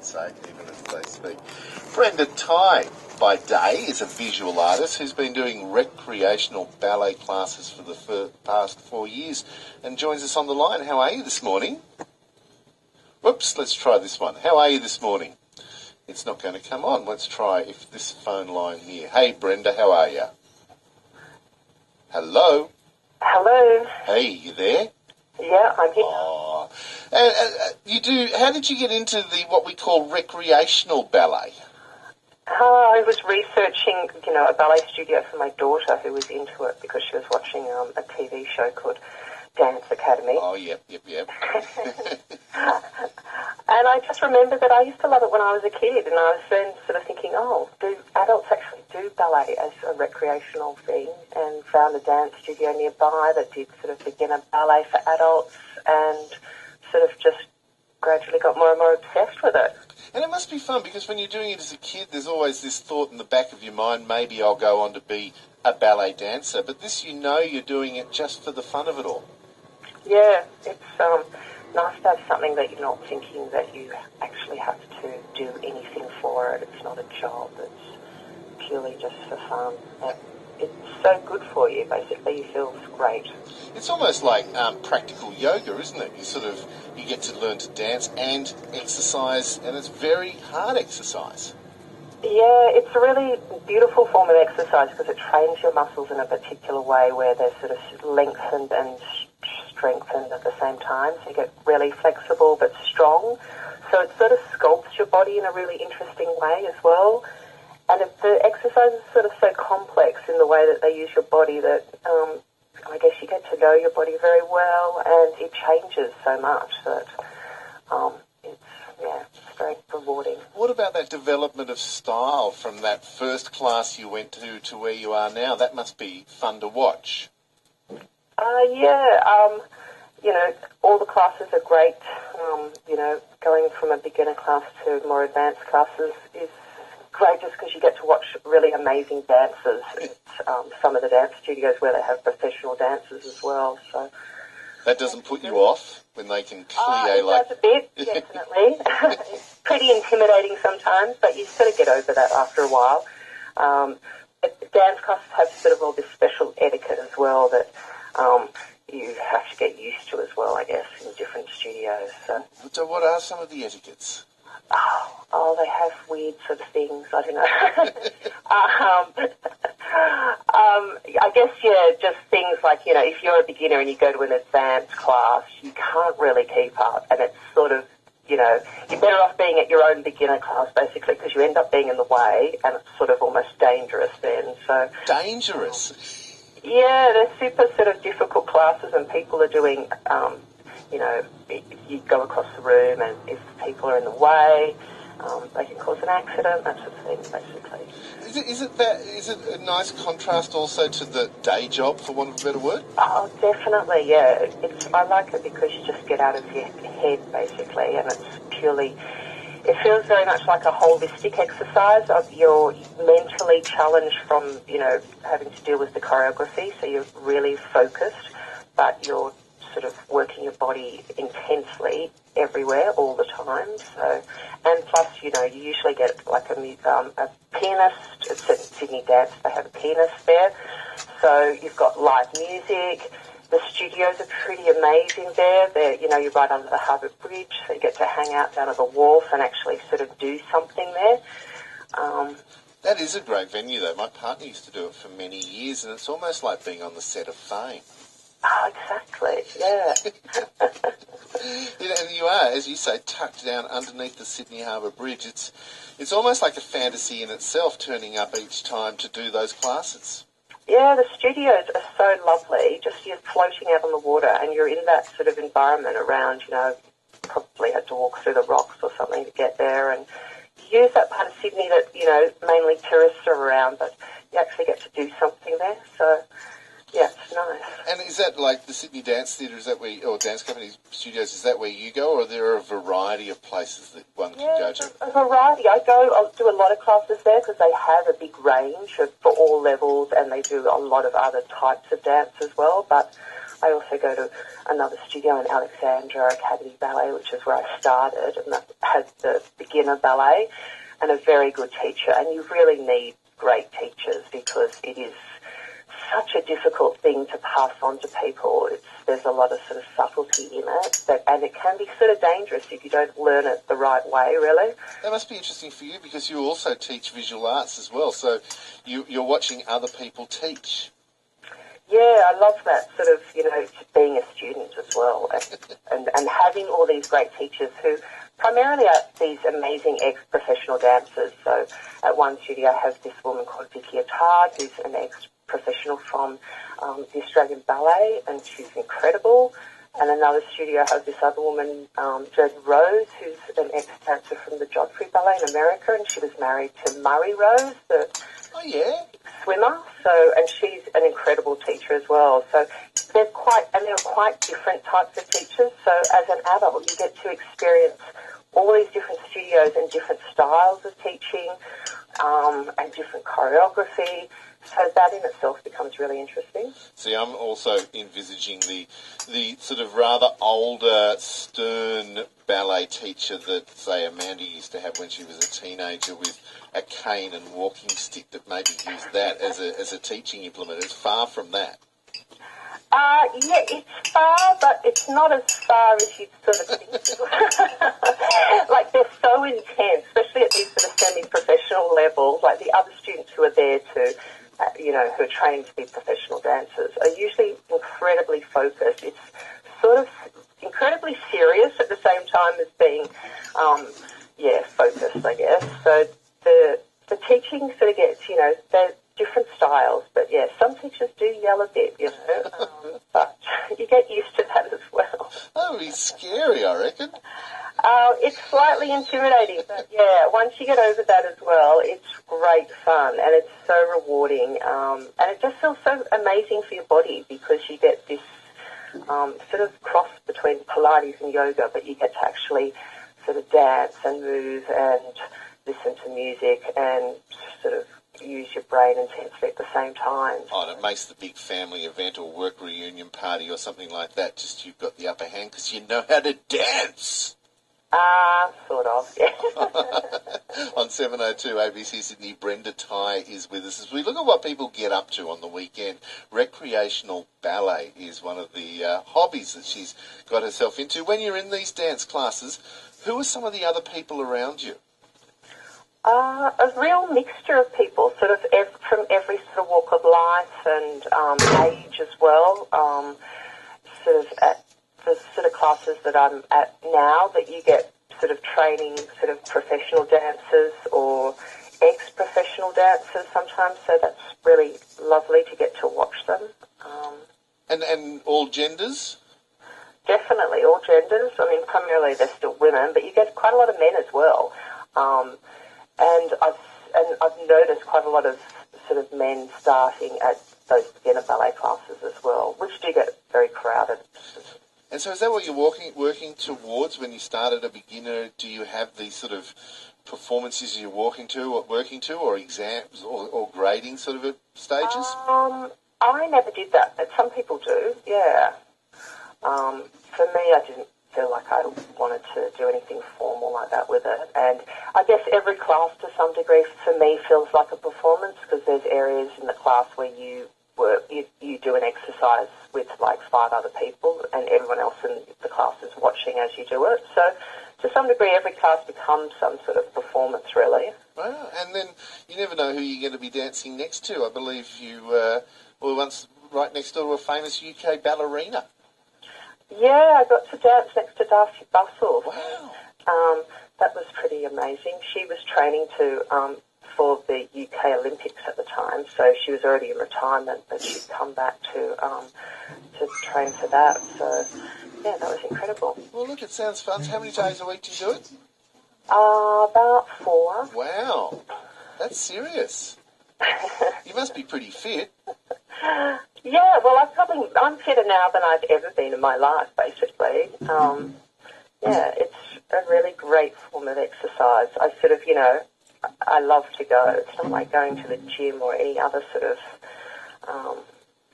should say, even as they speak. Brenda Tye, by day, is a visual artist who's been doing recreational ballet classes for the past 4 years and joins us on the line. How are you this morning? Whoops, let's try this one. How are you this morning? It's not going to come on. Let's try if this phone line here. Hey, Brenda, how are you? Hello? Hello. Hey, you there? Yeah, I'm here. Oh. You do. How did you get into what we call recreational ballet? I was researching, a ballet studio for my daughter who was into it because she was watching a TV show called Dance Academy. Oh, yep. And I just remember that I used to love it when I was a kid, and I was then sort of thinking, do adults actually do ballet as a recreational thing? And found a dance studio nearby that did sort of beginner ballet for adults, and sort of just gradually got more and more obsessed with it. And it must be fun, because when you're doing it as a kid, there's always this thought in the back of your mind, maybe I'll go on to be a ballet dancer. But this, you're doing it just for the fun of it all. Yeah, it's nice to have something that you're not thinking that you actually have to do anything for it. It's not a job. It's purely just for fun. And it's so good for you, basically. You feel great. It's almost like practical yoga, isn't it? You get to learn to dance and exercise, and it's very hard exercise. Yeah, it's a really beautiful form of exercise because it trains your muscles in a particular way where they're sort of lengthened and strengthened at the same time. So you get really flexible but strong. So it sort of sculpts your body in a really interesting way as well. And the exercise is sort of so complex in the way that they use your body that I guess you get to know your body very well, and it changes so much that it's very rewarding. What about that development of style from that first class you went to where you are now? That must be fun to watch. All the classes are great. Going from a beginner class to more advanced classes is great just because you get to watch really amazing dancers. It's, some of the dance studios where they have professional dancers as well. So that doesn't put you off when they can plie it like... does a bit, definitely. It's pretty intimidating sometimes, but you sort of get over that after a while. Dance classes have sort of all this special etiquette as well that you have to get used to as well, I guess, in different studios. So what are some of the etiquettes? Oh, they have weird sort of things, I don't know. I guess, just things like, if you're a beginner and you go to an advanced class, you can't really keep up, and it's sort of, you're better off being at your own beginner class, basically, because you end up being in the way, and it's sort of almost dangerous then. So dangerous? Yeah, they're super sort of difficult classes, and people are doing, you go across the room, and if people are in the way, they can cause an accident, that sort of thing, basically. Is it a nice contrast also to the day job, for want of a better word? Oh, definitely, yeah. I like it because you just get out of your head, basically, and it's purely... It feels very much like a holistic exercise. You're mentally challenged from, having to deal with the choreography, so you're really focused, but you're sort of working your body intensely everywhere all the time. So, and plus, you usually get like a pianist. It's at Sydney Dance, they have a pianist there. So you've got live music. The studios are pretty amazing there. You're right under the Harbour Bridge, so you get to hang out down at the wharf and actually sort of do something there. That is a great venue, though. My partner used to do it for many years, and it's almost like being on the set of Fame. Oh, exactly, yeah. And you are, as you say, tucked down underneath the Sydney Harbour Bridge. It's almost like a fantasy in itself, turning up each time to do those classes. Yeah, the studios are so lovely. Just you're floating out on the water and you're in that sort of environment around, probably had to walk through the rocks or something to get there, and you use that part of Sydney that, mainly tourists are around, but you actually get to do something there. So, yeah, it's nice. And is that like the Sydney Dance Theatre, or Dance Company Studios, is that where you go, or are there a variety of places that one can go to? A variety. I'll do a lot of classes there because they have a big range for all levels, and they do a lot of other types of dance as well. But I also go to another studio in Alexandra, Academy Ballet, which is where I started, and that has the beginner ballet and a very good teacher. And you really need great teachers because it is such a difficult thing to pass on to people. There's a lot of sort of subtlety in it, and it can be sort of dangerous if you don't learn it the right way, really. That must be interesting for you because you also teach visual arts as well, so you're watching other people teach. Yeah, I love that sort of, being a student as well and having all these great teachers who primarily are these amazing ex-professional dancers. So at one studio I have this woman called Vicky Attard, who's an ex-professional from the Australian Ballet, and she's incredible. And another studio has this other woman, Jodie Rose, who's an ex-dancer from the Godfrey Ballet in America, and she was married to Murray Rose, the swimmer. So, and she's an incredible teacher as well. So they're quite different types of teachers. So as an adult, you get to experience all these different studios and different styles of teaching, and different choreography. So that in itself becomes really interesting. See, I'm also envisaging the sort of rather older, stern ballet teacher that, say, Amanda used to have when she was a teenager with a cane and walking stick, that maybe used that as a teaching implement. It's far from that. Yeah, it's far, but it's not as far as you'd sort of think. Like, they're so intense, especially at these sort of semi-professional levels. Like, the other students who are there to, who are trained to be professional dancers are usually incredibly focused. It's sort of incredibly serious at the same time as being, focused, I guess. So the teaching sort of gets, they're different styles, but yeah, some teachers do yell a bit, but you get used to that as well. That would be scary, I reckon. It's slightly intimidating, but yeah, once you get over that as well, it's great fun and it's so rewarding, and it just feels so amazing for your body because you get this sort of cross between Pilates and yoga, but you get to actually sort of dance and move and listen to music and sort of use your brain intensely at the same time. Oh, and it makes the big family event or work reunion party or something like that, just you've got the upper hand because you know how to dance. Sort of, yeah. On 702 ABC Sydney, Brenda Tye is with us. As we look at what people get up to on the weekend, recreational ballet is one of the hobbies that she's got herself into. When you're in these dance classes, who are some of the other people around you? A real mixture of people, sort of from every sort of walk of life and age as well. Sort of at the sort of classes that I'm at now, that you get sort of training sort of professional dancers or ex-professional dancers sometimes, so that's really lovely to get to watch them. And all genders? Definitely, all genders. I mean, primarily they're still women, but you get quite a lot of men as well. And I've noticed quite a lot of sort of men starting at those beginner ballet classes as well, which do get very crowded. And so is that what you're working towards when you start at a beginner? Do you have these sort of performances you're working to, or exams or grading sort of stages? I never did that, but some people do, yeah. For me, I didn't feel like I wanted to do anything formal like that with it. And I guess every class to some degree for me feels like a performance because there's areas in the class where you do an exercise with like 5 other people and everyone else in the class is watching as you do it. So to some degree every class becomes some sort of performance really. Wow. And then you never know who you're going to be dancing next to. I believe you were once right next door to a famous UK ballerina. Yeah, I got to dance next to Darcy Bustle. Wow. That was pretty amazing. She was training for the UK Olympics at the time, so she was already in retirement, but she'd come back to train for that. So, yeah, that was incredible. Well, look, it sounds fun. How many days a week do you do it? About 4. Wow. That's serious. You must be pretty fit. Yeah, well, I'm fitter now than I've ever been in my life, basically. Yeah, it's a really great form of exercise. I sort of, I love to go. It's not like going to the gym or any other sort of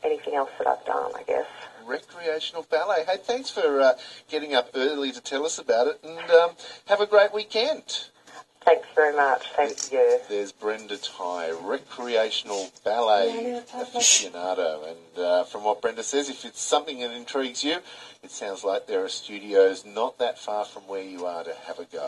anything else that I've done, I guess. Recreational ballet. Hey, thanks for getting up early to tell us about it, and have a great weekend. Thanks very much. Same to you. There's Brenda Tye, recreational ballet aficionado. And from what Brenda says, if it's something that intrigues you, it sounds like there are studios not that far from where you are to have a go.